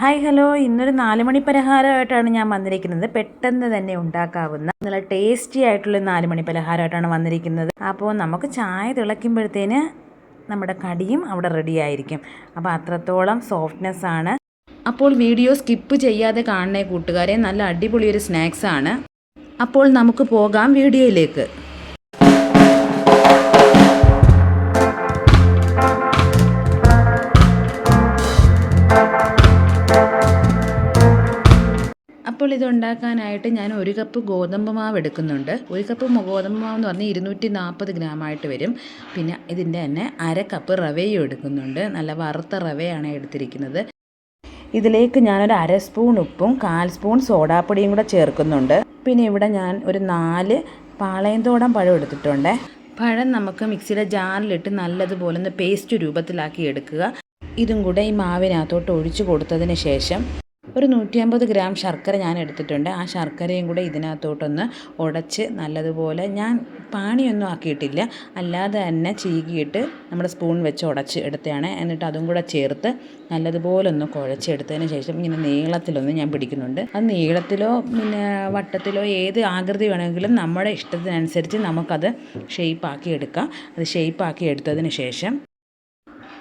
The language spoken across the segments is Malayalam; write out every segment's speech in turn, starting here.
ഹായ് ഹലോ, ഇന്നൊരു 4 മണി പലഹാരമായിട്ടാണ് ഞാൻ വന്നിരിക്കുന്നത്. പെട്ടെന്ന് തന്നെ ഉണ്ടാക്കാവുന്ന നല്ല ടേസ്റ്റി ആയിട്ടുള്ള 4 മണി പലഹാരമായിട്ടാണ് വന്നിരിക്കുന്നത്. അപ്പോൾ നമുക്ക് ചായ തിളയ്ക്കുമ്പോഴത്തേന് നമ്മുടെ കടിയും അവിടെ റെഡി ആയിരിക്കും. അപ്പോൾ അത്രത്തോളം സോഫ്റ്റ്നെസ് ആണ്. അപ്പോൾ വീഡിയോ സ്കിപ്പ് ചെയ്യാതെ കാണണേ കൂട്ടുകാരെ, നല്ല അടിപൊളി ഒരു സ്നാക്സ് ആണ്. അപ്പോൾ നമുക്ക് പോകാം വീഡിയോയിലേക്ക്. അപ്പോൾ ഇത് ഉണ്ടാക്കാനായിട്ട് ഞാൻ 1 കപ്പ് ഗോതമ്പ് മാവ് എടുക്കുന്നുണ്ട്. 1 കപ്പ് ഗോതമ്പ് മാവ് എന്ന് പറഞ്ഞാൽ 240 ഗ്രാമായിട്ട് വരും. പിന്നെ ഇതിൻ്റെ തന്നെ 1/2 കപ്പ് റവയും എടുക്കുന്നുണ്ട്. നല്ല വറുത്ത റവയാണ് എടുത്തിരിക്കുന്നത്. ഇതിലേക്ക് ഞാനൊരു 1/2 സ്പൂൺ ഉപ്പും 1/4 സ്പൂൺ സോഡാപ്പൊടിയും കൂടെ ചേർക്കുന്നുണ്ട്. പിന്നെ ഇവിടെ ഞാൻ ഒരു 4 പാളയംതോടൻ പഴം എടുത്തിട്ടുണ്ട്. പഴം നമുക്ക് മിക്സിയുടെ ജാറിലിട്ട് നല്ലതുപോലെ ഒന്ന് പേസ്റ്റ് രൂപത്തിലാക്കി എടുക്കുക. ഇതും കൂടെ ഈ മാവിനകത്തോട്ട് ഒഴിച്ചു കൊടുത്തതിന് ശേഷം ഒരു 150 ഗ്രാം ശർക്കര ഞാൻ എടുത്തിട്ടുണ്ട്. ആ ശർക്കരയും കൂടെ ഇതിനകത്തോട്ടൊന്ന് ഉടച്ച് നല്ലതുപോലെ, ഞാൻ പാണിയൊന്നും ആക്കിയിട്ടില്ല, അല്ലാതെ തന്നെ ചീകിയിട്ട് നമ്മുടെ സ്പൂൺ വെച്ച് ഉടച്ച് എടുത്തതാണ്. എന്നിട്ട് അതും കൂടെ ചേർത്ത് നല്ലതുപോലെ ഒന്ന് കുഴച്ചെടുത്തതിന് ശേഷം ഇങ്ങനെ നീളത്തിലൊന്ന് ഞാൻ പിടിക്കുന്നുണ്ട്. അത് നീളത്തിലോ പിന്നെ വട്ടത്തിലോ ഏത് ആകൃതി വേണമെങ്കിലും നമ്മുടെ ഇഷ്ടത്തിനനുസരിച്ച് നമുക്കത് ഷേപ്പാക്കി എടുക്കാം. അത് ഷേപ്പാക്കി എടുത്തതിന് ശേഷം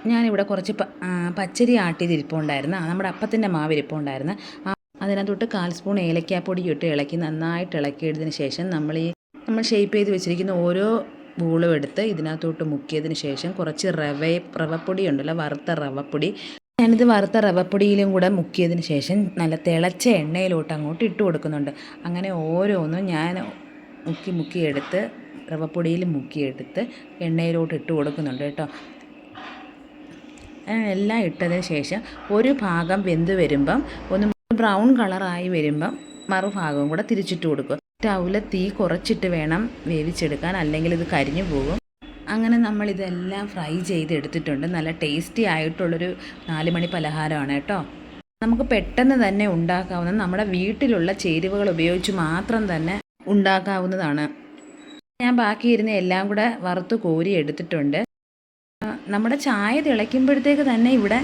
ഞാനിവിടെ കുറച്ച് പച്ചരി ആട്ടിയതിരിപ്പുണ്ടായിരുന്നു, നമ്മുടെ അപ്പത്തിൻ്റെ മാവ് ഇരിപ്പുണ്ടായിരുന്നു. അതിനകത്തോട്ട് 1/4 സ്പൂൺ ഏലക്കാപ്പൊടി ഇട്ട് ഇളക്കി നന്നായിട്ട് ഇളക്കിയതിന് ശേഷം നമ്മൾ ഷേപ്പ് ചെയ്ത് വെച്ചിരിക്കുന്ന ഓരോ ബോളും എടുത്ത് ഇതിനകത്തോട്ട് മുക്കിയതിന് ശേഷം കുറച്ച് റവപ്പൊടി ഉണ്ടല്ലോ, വറുത്ത റവപ്പൊടി, ഞാനിത് വറുത്ത റവപ്പൊടിയിലും കൂടെ മുക്കിയതിന് ശേഷം നല്ല തിളച്ച എണ്ണയിലോട്ട് അങ്ങോട്ട് ഇട്ട് കൊടുക്കുന്നുണ്ട്. അങ്ങനെ ഓരോന്നും ഞാൻ മുക്കിയെടുത്ത് റവപ്പൊടിയിൽ മുക്കിയെടുത്ത് എണ്ണയിലോട്ട് ഇട്ട് കൊടുക്കുന്നുണ്ട് കേട്ടോ. എല്ലാം ഇട്ടതിന് ശേഷം ഒരു ഭാഗം വെന്ത് വരുമ്പം ഒന്ന് ബ്രൗൺ കളറായി വരുമ്പം മറുഭാഗവും കൂടെ തിരിച്ചിട്ട് കൊടുക്കുക. സ്റ്റൗവിൽ തീ കുറച്ചിട്ട് വേണം വേവിച്ചെടുക്കാൻ, അല്ലെങ്കിൽ ഇത് കരിഞ്ഞു പോകും. അങ്ങനെ നമ്മളിതെല്ലാം ഫ്രൈ ചെയ്തെടുത്തിട്ടുണ്ട്. നല്ല ടേസ്റ്റി ആയിട്ടുള്ളൊരു 4 മണി പലഹാരമാണ് കേട്ടോ. നമുക്ക് പെട്ടെന്ന് തന്നെ ഉണ്ടാക്കാവുന്ന, നമ്മുടെ വീട്ടിലുള്ള ചേരുവകൾ ഉപയോഗിച്ച് മാത്രം തന്നെ ഉണ്ടാക്കാവുന്നതാണ്. ഞാൻ ബാക്കിയിരുന്ന എല്ലാം കൂടെ വറുത്ത് കോരി എടുത്തിട്ടുണ്ട്. നമ്മുടെ ചായ തിളയ്ക്കുമ്പോഴത്തേക്ക് തന്നെ ഇവിടെ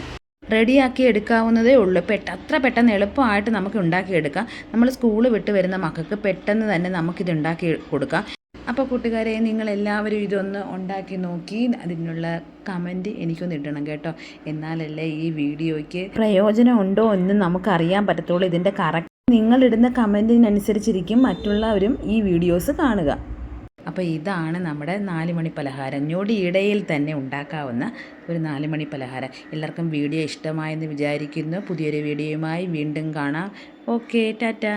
റെഡിയാക്കി എടുക്കാവുന്നതേ ഉള്ളൂ. അത്ര പെട്ടെന്ന് എളുപ്പമായിട്ട് നമുക്ക് ഉണ്ടാക്കിയെടുക്കാം. നമ്മൾ സ്കൂൾ വിട്ട് വരുന്ന മക്കൾക്ക് പെട്ടെന്ന് തന്നെ നമുക്കിത് ഉണ്ടാക്കി കൊടുക്കാം. അപ്പോൾ കൂട്ടുകാരെ, നിങ്ങളെല്ലാവരും ഇതൊന്ന് ഉണ്ടാക്കി നോക്കി അതിനുള്ള കമൻറ്റ് എനിക്കൊന്ന് ഇടണം കേട്ടോ. എന്നാലല്ലേ ഈ വീഡിയോയ്ക്ക് പ്രയോജനം ഉണ്ടോ എന്ന് നമുക്കറിയാൻ പറ്റത്തുള്ളൂ. ഇതിൻ്റെ കറക്റ്റ് നിങ്ങളിടുന്ന കമൻറ്റിനനുസരിച്ചിരിക്കും മറ്റുള്ളവരും ഈ വീഡിയോസ് കാണുക. അപ്പോൾ ഇതാണ് നമ്മുടെ 4 മണി പലഹാരം. ഞൊടിയിടയിൽ തന്നെ ഉണ്ടാക്കാവുന്ന ഒരു 4 മണി പലഹാരം. എല്ലാവർക്കും വീഡിയോ ഇഷ്ടമായെന്ന് വിചാരിക്കുന്നു. പുതിയൊരു വീഡിയോയുമായി വീണ്ടും കാണാം. ഓക്കെ, ടാറ്റാ.